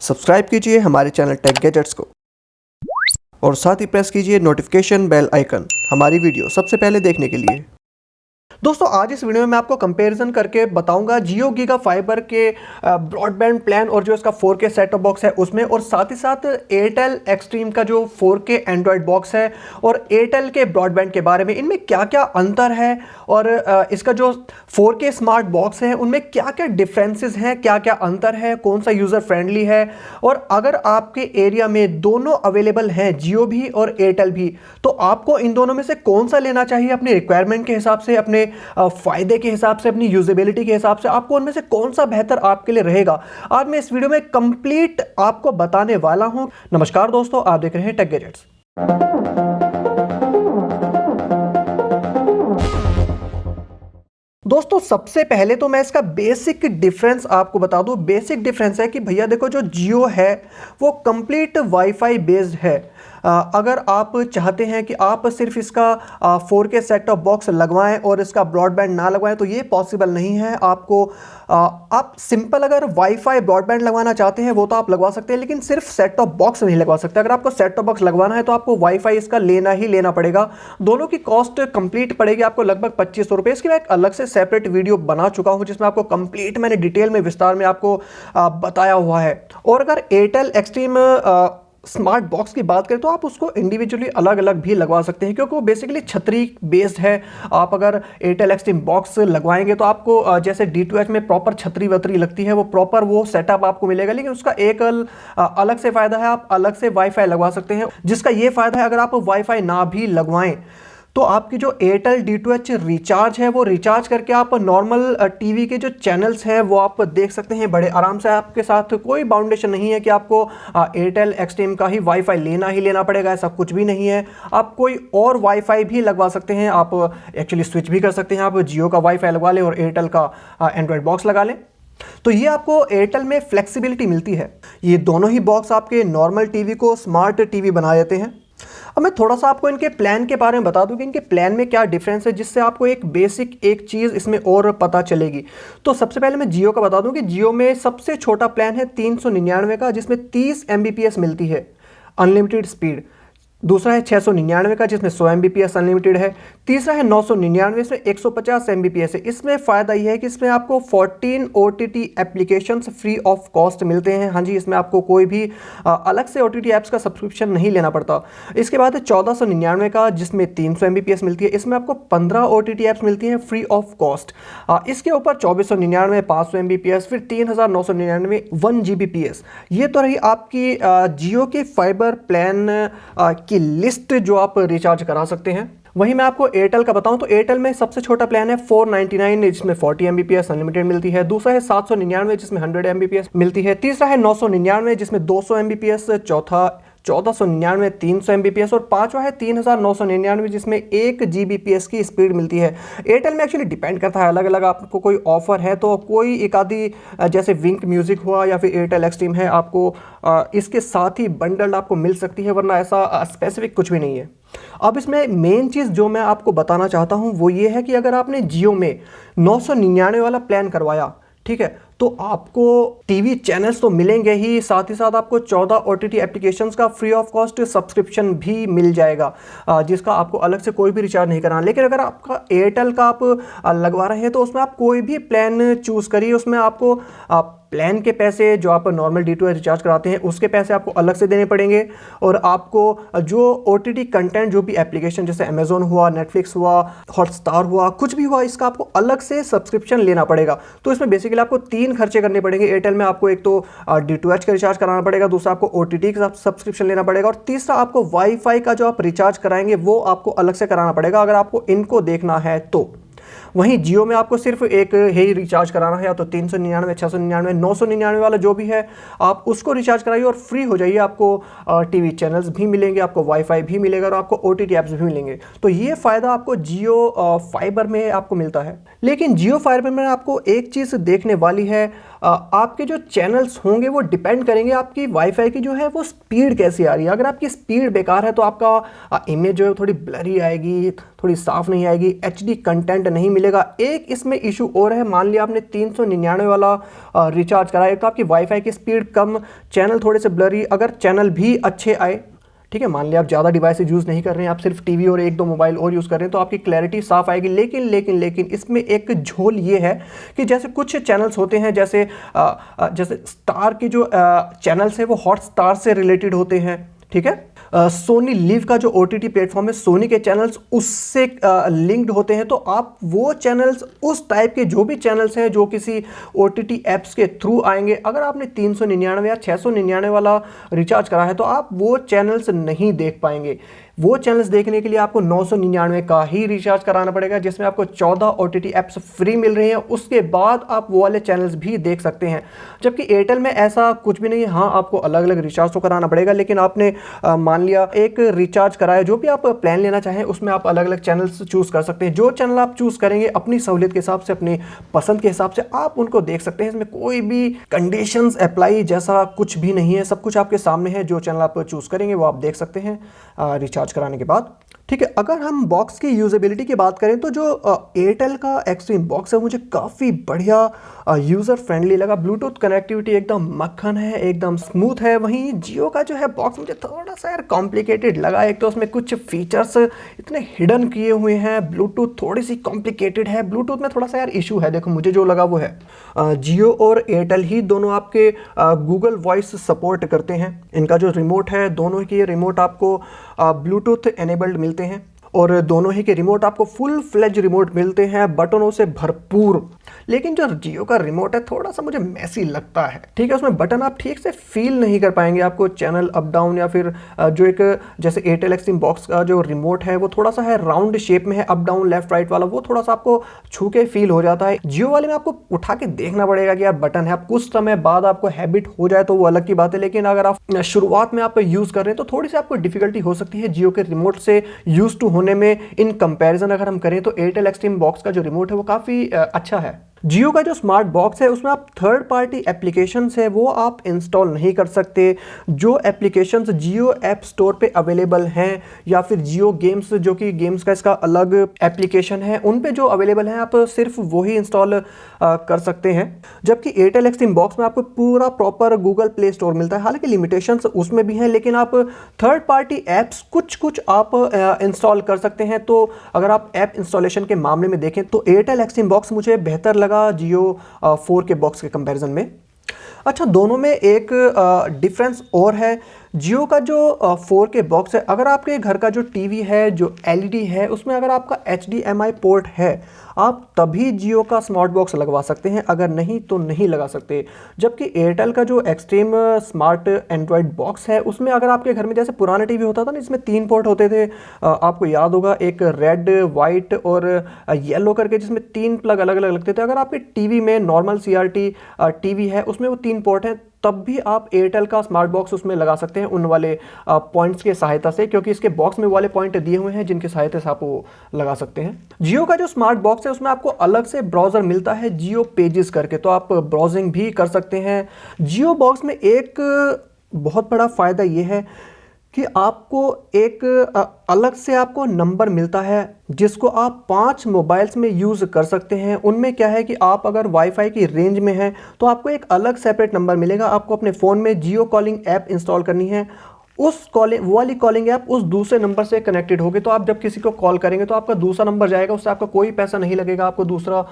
Subscribe कीजिए हमारे channel take gadgets को और साथ ही प्रेस कीजिए नोटिफिकेशन बेल आइकन हमारी वीडियो सबसे पहले देखने के लिए। दोस्तों आज इस वीडियो में मैं आपको कंपैरिजन करके बताऊंगा जियो गीगा फाइबर के ब्रॉडबैंड प्लान और जो इसका 4K सेट टॉप बॉक्स है उसमें, और साथ ही साथ एयरटेल एक्सट्रीम का जो 4K एंड्रॉयड बॉक्स है और एयरटेल के ब्रॉडबैंड के बारे में, इनमें क्या क्या अंतर है और इसका जो 4K स्मार्ट बॉक्स है उनमें क्या क्या डिफरेंसेस हैं, क्या क्या अंतर है, कौन सा यूज़र फ्रेंडली है, और अगर आपके एरिया में दोनों अवेलेबल हैं जियो भी और एयरटेल भी, तो आपको इन दोनों में से कौन सा लेना चाहिए अपनी रिक्वायरमेंट के हिसाब से, अपने फायदे के हिसाब से, अपनी यूजेबिलिटी के हिसाब से, आपको उनमें से कौन सा बेहतर आपके लिए रहेगा, आज मैं इस वीडियो में कंप्लीट आपको बताने वाला हूं। नमस्कार दोस्तों, आप देख रहे हैं टेक गैजेट्स। दोस्तों सबसे पहले तो मैं इसका बेसिक डिफरेंस आपको बता दूं। बेसिक डिफरेंस है कि भैया देखो, जो जियो है वो कंप्लीट वाईफाई बेस्ड है। अगर आप चाहते हैं कि आप सिर्फ इसका 4K सेट टॉप बॉक्स लगवाएं और इसका ब्रॉडबैंड ना लगवाएं तो ये पॉसिबल नहीं है। आपको आप सिंपल अगर वाईफाई ब्रॉडबैंड लगवाना चाहते हैं वो तो आप लगवा सकते हैं, लेकिन सिर्फ सेट टॉप बॉक्स नहीं लगवा सकते। अगर आपको सेट टॉप बॉक्स लगवाना है तो आपको वाईफाई इसका लेना ही लेना पड़ेगा। दोनों की कॉस्ट कंप्लीट पड़ेगी आपको लगभग 2500 रुपये। इसकी मैं एक अलग से सेपरेट वीडियो बना चुका हूं जिसमें आपको कंप्लीट मैंने डिटेल में विस्तार में आपको बताया हुआ है। और अगर एयरटेल एक्सट्रीम स्मार्ट बॉक्स की बात करें तो आप उसको इंडिविजुअली अलग अलग भी लगवा सकते हैं, क्योंकि वो बेसिकली छतरी बेस्ड है। आप अगर एयरटेल एक्सट्रीम बॉक्स लगवाएंगे तो आपको जैसे D2H में प्रॉपर छतरी वतरी लगती है, वो प्रॉपर वो सेटअप आपको मिलेगा, लेकिन उसका एक अलग से फ़ायदा है, आप अलग से वाईफाई लगवा सकते हैं। जिसका ये फ़ायदा है अगर आप वाईफाई ना भी लगवाएं तो आपकी जो एयरटेल D2H रिचार्ज है वो रिचार्ज करके आप नॉर्मल टीवी के जो चैनल्स हैं वो आप देख सकते हैं बड़े आराम से। आपके साथ कोई बाउंडेशन नहीं है कि आपको एयरटेल एक्सट्रीम का ही वाईफाई लेना ही लेना पड़ेगा, ऐसा कुछ भी नहीं है। आप कोई और वाईफाई भी लगवा सकते हैं, आप एक्चुअली स्विच भी कर सकते हैं। आप जियो का वाईफाई लगवा लें और एयरटेल का एंड्रॉयड बॉक्स लगा लें, तो ये आपको एयरटेल में फ्लेक्सिबिलिटी मिलती है। ये दोनों ही बॉक्स आपके नॉर्मल टीवी को स्मार्ट टीवी बना देते हैं। अब मैं थोड़ा सा आपको इनके प्लान के बारे में बता दूं कि इनके प्लान में क्या डिफरेंस है, जिससे आपको एक बेसिक एक चीज़ इसमें और पता चलेगी। तो सबसे पहले मैं जियो का बता दूं कि जियो में सबसे छोटा प्लान है 399 का, जिसमें 30 Mbps मिलती है अनलिमिटेड स्पीड। दूसरा है 699 का जिसमें 100 Mbps अनलिमिटेड है। तीसरा है 999 इसमें 150 Mbps है। इसमें फ़ायदा यह है कि इसमें आपको 14 OTT applications free of cost मिलते हैं। हाँ जी, इसमें आपको कोई भी अलग से OTT ऐप्स का सब्सक्रिप्शन नहीं लेना पड़ता। इसके बाद है 1499 का जिसमें 300 Mbps मिलती है। इसमें आपको 15 OTT ऐप्स मिलती हैं फ्री ऑफ कॉस्ट। इसके ऊपर 2499 500 Mbps, फिर 3999 1 Gbps। ये तो रही आपकी जियो के फाइबर प्लान की लिस्ट जो आप रिचार्ज करा सकते हैं। वहीं मैं आपको एयरटेल का बताऊं तो एयरटेल में सबसे छोटा प्लान है 499 जिसमें 40 Mbps अनलिमिटेड मिलती है। दूसरा है 799 जिसमें 100 Mbps मिलती है। तीसरा है 999 जिसमें 200 Mbps। चौथा 1499 300 Mbps और पांचवा है 3999 जिसमें 1 Gbps की स्पीड मिलती है। एयरटेल में एक्चुअली डिपेंड करता है, अलग अलग आपको कोई ऑफर है तो कोई एक आधी जैसे विंक म्यूजिक हुआ या फिर एयरटेल एक्सट्रीम है, आपको इसके साथ ही बंडल आपको मिल सकती है, वरना ऐसा स्पेसिफिक कुछ भी नहीं है। अब इसमें मेन चीज़ जो मैं आपको बताना चाहता हूं वो ये है कि अगर आपने जियो में 999 वाला प्लान करवाया, ठीक है, तो आपको टीवी चैनल्स तो मिलेंगे ही, साथ साथ आपको 14 OTT एप्लीकेशंस का फ्री ऑफ कॉस्ट सब्सक्रिप्शन भी मिल जाएगा, जिसका आपको अलग से कोई भी रिचार्ज नहीं कराना। लेकिन अगर आपका एयरटेल का आप लगवा रहे हैं तो उसमें आप कोई भी प्लान चूज़ करिए, उसमें आपको प्लान के पैसे जो आप नॉर्मल D2H रिचार्ज कराते हैं उसके पैसे आपको अलग से देने पड़ेंगे, और आपको जो OTT कंटेंट जो भी एप्लीकेशन जैसे अमेजोन हुआ, नेटफ्लिक्स हुआ, हॉटस्टार हुआ, कुछ भी हुआ, इसका आपको अलग से सब्सक्रिप्शन लेना पड़ेगा। तो इसमें बेसिकली आपको 3 खर्चे करने पड़ेंगे। एयरटेल में आपको एक तो D2H का रिचार्ज कराना पड़ेगा, दूसरा आपको OTT का सब्सक्रिप्शन लेना पड़ेगा, और तीसरा आपको वाईफाई का जो आप रिचार्ज कराएंगे वो आपको अलग से कराना पड़ेगा अगर आपको इनको देखना है तो। वहीं जियो में आपको सिर्फ एक ही रिचार्ज कराना है, या तो 399 699 999 वाला जो भी है आप उसको रिचार्ज कराइए और फ्री हो जाइए। आपको टीवी चैनल्स भी मिलेंगे, आपको वाईफाई भी मिलेगा और आपको OTT ऐप्स भी मिलेंगे। तो ये फ़ायदा आपको जियो फाइबर में आपको मिलता है। लेकिन जियो फाइबर में आपको एक चीज़ देखने वाली है, आपके जो चैनल्स होंगे वो डिपेंड करेंगे आपकी वाईफाई की जो है वो स्पीड कैसी आ रही है। अगर आपकी स्पीड बेकार है तो आपका इमेज जो है थोड़ी ब्लरी आएगी, थोड़ी साफ़ नहीं आएगी, HD कंटेंट नहीं मिलेगा। एक इसमें इशू और है, मान लिया आपने 399 वाला रिचार्ज कराया तो आपकी वाईफाई की स्पीड कम, चैनल थोड़े से ब्लरी, अगर चैनल भी अच्छे आए, ठीक है, मान लिया आप ज़्यादा डिवाइसेज यूज़ नहीं कर रहे हैं, आप सिर्फ टीवी और एक दो मोबाइल और यूज़ कर रहे हैं, तो आपकी क्लैरिटी साफ आएगी। लेकिन इसमें एक झोल ये है कि जैसे कुछ चैनल्स होते हैं, जैसे स्टार के जो चैनल्स हैं वो हॉट स्टार से रिलेटेड होते हैं, ठीक है। सोनी लिव का जो OTT प्लेटफॉर्म है, सोनी के चैनल्स उससे लिंक्ड होते हैं, तो आप वो चैनल्स, उस टाइप के जो भी चैनल्स हैं जो किसी OTT ऐप्स के थ्रू आएंगे, अगर आपने 399 या 699 वाला रिचार्ज करा है तो आप वो चैनल्स नहीं देख पाएंगे। वो चैनल्स देखने के लिए आपको 999 का ही रिचार्ज कराना पड़ेगा, जिसमें आपको 14 OTT ऐप्स फ्री मिल रही हैं, उसके बाद आप वो वाले चैनल्स भी देख सकते हैं। जबकि एयरटेल में ऐसा कुछ भी नहीं है। हाँ, आपको अलग अलग रिचार्ज तो कराना पड़ेगा, लेकिन आपने मान लिया एक रिचार्ज कराया, जो भी आप प्लान लेना चाहें उसमें आप अलग अलग चैनल्स चूज़ कर सकते हैं। जो चैनल आप चूज़ करेंगे अपनी सहूलियत के हिसाब से, अपनी पसंद के हिसाब से आप उनको देख सकते हैं। इसमें कोई भी कंडीशंस अप्लाई जैसा कुछ भी नहीं है, सब कुछ आपके सामने है। जो चैनल आप चूज़ करेंगे वो आप देख सकते हैं रिचार्ज कराने के बाद, ठीक है। अगर हम बॉक्स की यूजेबिलिटी की बात करें तो जो एयरटेल का एक्सट्रीम बॉक्स है मुझे काफ़ी बढ़िया यूज़र फ्रेंडली लगा। ब्लूटूथ कनेक्टिविटी एकदम मक्खन है, एकदम स्मूथ है। वहीं जियो का जो है बॉक्स मुझे थोड़ा सा यार कॉम्प्लिकेटेड लगा। एक तो उसमें कुछ फीचर्स इतने हिडन किए हुए हैं, ब्लूटूथ थोड़ी सी कॉम्प्लिकेटेड है, ब्लूटूथ में थोड़ा सा यार इशू है। देखो मुझे जो लगा वो है, जियो और एयरटेल ही दोनों आपके गूगल वॉइस सपोर्ट करते हैं। इनका जो रिमोट है, दोनों के रिमोट आपको ब्लूटूथ एनेबल्ड मिलते हैं, और दोनों ही के रिमोट आपको फुल फ्लेज रिमोट मिलते हैं, बटनों से भरपूर। लेकिन जो जियो का रिमोट है थोड़ा सा मुझे मैसी लगता है, ठीक है। उसमें बटन आप ठीक से फील नहीं कर पाएंगे, आपको चैनल अप डाउन या फिर जो एक जैसे एयरटेल एक्सट्रीम बॉक्स का जो रिमोट है वो थोड़ा सा है राउंड शेप में है, अप डाउन लेफ्ट राइट वाला, वो थोड़ा सा आपको छू के फील हो जाता है। जियो वाले में आपको उठा के देखना पड़ेगा कि यार बटन है। आप कुछ समय बाद आपको हैबिट हो जाए तो वो अलग की बात है, लेकिन अगर आप शुरुआत में आप यूज़ कर रहे हैं तो थोड़ी सी आपको डिफिकल्टी हो सकती है जियो के रिमोट से यूज टू होने में। इन कंपैरिजन अगर हम करें तो एयरटेल एक्सट्रीम बॉक्स का जो रिमोट है वो काफ़ी अच्छा है। जियो का जो स्मार्ट बॉक्स है उसमें आप थर्ड पार्टी एप्लीकेशंस है वो आप इंस्टॉल नहीं कर सकते। जो एप्लीकेशंस जियो ऐप स्टोर पे अवेलेबल हैं या फिर जियो गेम्स, जो कि गेम्स का इसका अलग एप्लीकेशन है, उन पे जो अवेलेबल हैं आप सिर्फ वही इंस्टॉल कर सकते हैं। जबकि एयरटेल एक्सट्रीम बॉक्स में आपको पूरा प्रॉपर गूगल प्ले स्टोर मिलता है। हालांकि लिमिटेशंस उसमें भी हैं, लेकिन आप थर्ड पार्टी ऐप्स कुछ आप इंस्टॉल कर सकते हैं। तो अगर आप ऐप इंस्टॉलेशन के मामले में देखें तो एयरटेल एक्सट्रीम बॉक्स मुझे बेहतर लगा जियो 4 के बॉक्स के कंपैरिजन में। अच्छा, दोनों में एक डिफरेंस और है। जियो का जो 4K बॉक्स है, अगर आपके घर का जो टीवी है, जो LED है, उसमें अगर आपका HDMI पोर्ट है, आप तभी जियो का स्मार्ट बॉक्स लगवा सकते हैं, अगर नहीं तो नहीं लगा सकते। जबकि एयरटेल का जो एक्सट्रीम स्मार्ट एंड्रॉयड बॉक्स है उसमें अगर आपके घर में जैसे पुराना टीवी होता था ना, इसमें 3 पोर्ट होते थे, आपको याद होगा, एक रेड, वाइट और येलो करके, जिसमें 3 प्लग अलग अलग लगते थे। अगर आपके टीवी में नॉर्मल CRT टीवी है उसमें वो 3 पोर्ट हैं, तब भी आप एयरटेल का स्मार्ट बॉक्स उसमें लगा सकते हैं उन वाले पॉइंट्स के सहायता से, क्योंकि इसके बॉक्स में वाले पॉइंट दिए हुए हैं जिनकी सहायता से आप वो लगा सकते हैं। जियो का जो स्मार्ट बॉक्स है उसमें आपको अलग से ब्राउज़र मिलता है जियो पेजेस करके, तो आप ब्राउजिंग भी कर सकते हैं। जियो बॉक्स में एक बहुत बड़ा फ़ायदा ये है कि आपको एक अलग से आपको नंबर मिलता है जिसको आप 5 मोबाइल्स में यूज़ कर सकते हैं। उनमें क्या है कि आप अगर वाईफाई की रेंज में हैं तो आपको एक अलग सेपरेट नंबर मिलेगा। आपको अपने फ़ोन में जियो कॉलिंग ऐप इंस्टॉल करनी है, उस कॉलिंग वो वाली कॉलिंग ऐप उस दूसरे नंबर से कनेक्टेड होगी, तो आप जब किसी को कॉल करेंगे तो आपका दूसरा नंबर जाएगा, उससे आपका कोई पैसा नहीं लगेगा, आपको दूसरा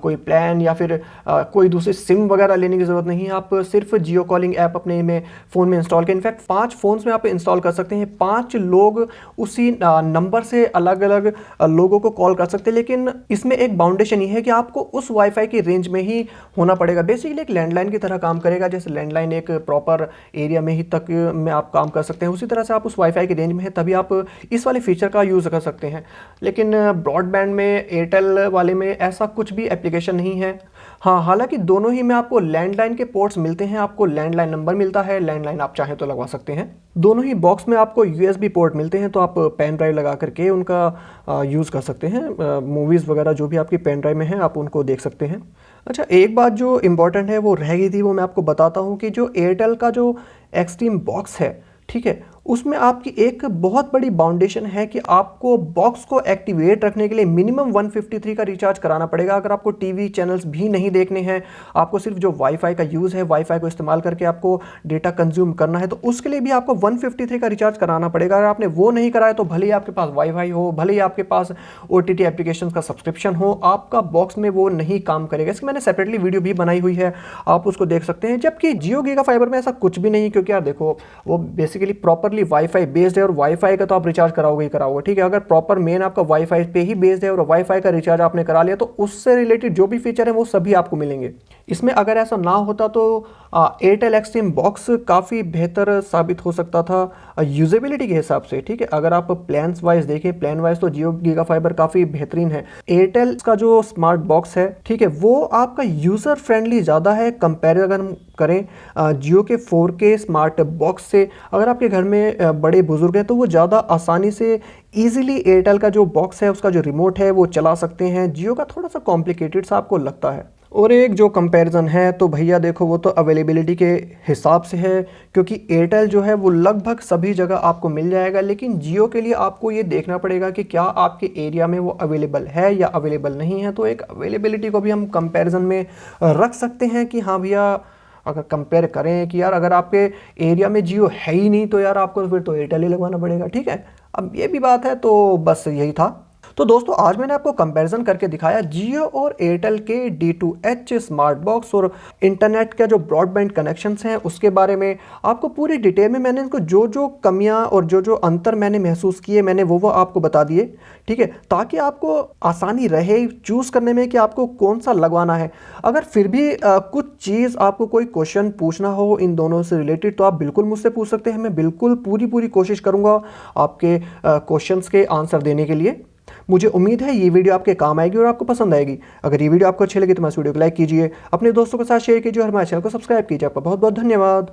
कोई प्लान या फिर कोई दूसरी सिम वगैरह लेने की ज़रूरत नहीं है। आप सिर्फ जियो कॉलिंग ऐप अपने में फ़ोन में इंस्टॉल करें। इनफैक्ट 5 फ़ोन्स में आप इंस्टॉल कर सकते हैं, 5 लोग उसी नंबर से अलग अलग लोगों को कॉल कर सकते हैं। लेकिन इसमें एक बाउंडेशन ये है कि आपको उस वाईफाई की रेंज में ही होना पड़ेगा। बेसिकली एक लैंडलाइन की तरह काम करेगा, जैसे लैंडलाइन एक प्रॉपर एरिया में ही तक में आप काम कर सकते हैं, उसी तरह से आप उस वाईफाई की रेंज में है तभी आप इस वाले फीचर का यूज़ कर सकते हैं। लेकिन ब्रॉडबैंड में एयरटेल वाले में ऐसा कुछ भी एप्लीकेशन नहीं है। हाँ, हालांकि दोनों ही में आपको लैंडलाइन के पोर्ट्स मिलते हैं, आपको लैंडलाइन नंबर मिलता है, लैंडलाइन आप चाहें तो लगवा सकते हैं। दोनों ही बॉक्स में आपको USB पोर्ट मिलते हैं, तो आप पेन ड्राइव लगा करके उनका यूज़ कर सकते हैं। मूवीज़ वगैरह जो भी आपकी पेन ड्राइव में है आप उनको देख सकते हैं। अच्छा, एक बात जो इम्पॉर्टेंट है वो रह गई थी, वो मैं आपको बताता हूँ कि जो एयरटेल का जो एक्सट्रीम बॉक्स है, ठीक है, उसमें आपकी एक बहुत बड़ी बाउंडेशन है कि आपको बॉक्स को एक्टिवेट रखने के लिए मिनिमम 153 का रिचार्ज कराना पड़ेगा। अगर आपको टीवी चैनल्स भी नहीं देखने हैं, आपको सिर्फ जो वाईफाई का यूज़ है, वाईफाई को इस्तेमाल करके आपको डेटा कंज्यूम करना है, तो उसके लिए भी आपको 153 का रिचार्ज कराना पड़ेगा। अगर आपने वो नहीं कराया तो भले ही आपके पास वाईफाई हो, भले ही आपके पास OTT एप्लीकेशन का सब्सक्रिप्शन हो, आपका बॉक्स में वो नहीं काम करेगा। इसकी मैंने सेपरेटली वीडियो भी बनाई हुई है, आप उसको देख सकते हैं। जबकि जियो गीगा फाइबर में ऐसा कुछ भी नहीं, क्योंकि यार देखो वो बेसिकली प्रॉपरली वाईफाई बेस्ड है, और वाईफाई का तो आप रिचार्ज कराओगे ही कराओगे, ठीक है। अगर प्रॉपर मेन आपका वाईफाई पे ही बेस्ड है और वाईफाई का रिचार्ज आपने करा लिया, तो उससे रिलेटेड जो भी फीचर है वो सभी आपको मिलेंगे। इसमें अगर ऐसा ना होता तो एयरटेल एक्सट्रीम बॉक्स काफ़ी बेहतर साबित हो सकता था यूजेबिलिटी के हिसाब से, ठीक है। अगर आप प्लान्स वाइज देखें, प्लान वाइज तो जियो गीगा फाइबर काफ़ी बेहतरीन है। एयरटेल का जो स्मार्ट बॉक्स है, ठीक है, वो आपका यूज़र फ्रेंडली ज़्यादा है कंपेयर अगर हम करें जियो के 4K स्मार्ट बॉक्स से। अगर आपके घर में बड़े बुजुर्ग हैं तो वो ज़्यादा आसानी से ईजिली एयरटेल का जो बॉक्स है उसका जो रिमोट है वो चला सकते हैं। जियो का थोड़ा सा कॉम्प्लिकेटेड सा आपको लगता है। और एक जो कंपैरिजन है तो भैया देखो वो तो अवेलेबिलिटी के हिसाब से है, क्योंकि एयरटेल जो है वो लगभग सभी जगह आपको मिल जाएगा, लेकिन जियो के लिए आपको ये देखना पड़ेगा कि क्या आपके एरिया में वो अवेलेबल है या अवेलेबल नहीं है। तो एक अवेलेबिलिटी को भी हम कंपैरिजन में रख सकते हैं कि हाँ भैया, अगर कंपेयर करें कि यार अगर आपके एरिया में जियो है ही नहीं तो यार आपको फिर तो एयरटेल ही लगवाना पड़ेगा, ठीक है। अब ये भी बात है, तो बस यही था। तो दोस्तों आज मैंने आपको कंपैरिजन करके दिखाया जियो और एयरटेल के D2H स्मार्ट बॉक्स और इंटरनेट का जो ब्रॉडबैंड कनेक्शंस हैं उसके बारे में। आपको पूरी डिटेल में मैंने इनको जो जो कमियां और जो जो अंतर मैंने महसूस किए मैंने वो आपको बता दिए, ठीक है, ताकि आपको आसानी रहे चूज़ करने में कि आपको कौन सा लगवाना है। अगर फिर भी कुछ चीज़ आपको कोई क्वेश्चन पूछना हो इन दोनों से रिलेटेड तो आप बिल्कुल मुझसे पूछ सकते हैं। मैं बिल्कुल पूरी कोशिश करूँगा आपके क्वेश्चंस के आंसर देने के लिए। मुझे उम्मीद है ये वीडियो आपके काम आएगी और आपको पसंद आएगी। अगर ये वीडियो आपको अच्छी लगी तो मैं इस वीडियो को लाइक कीजिए, अपने दोस्तों के साथ शेयर कीजिए और हमारे चैनल को सब्सक्राइब कीजिए। आपका बहुत बहुत धन्यवाद।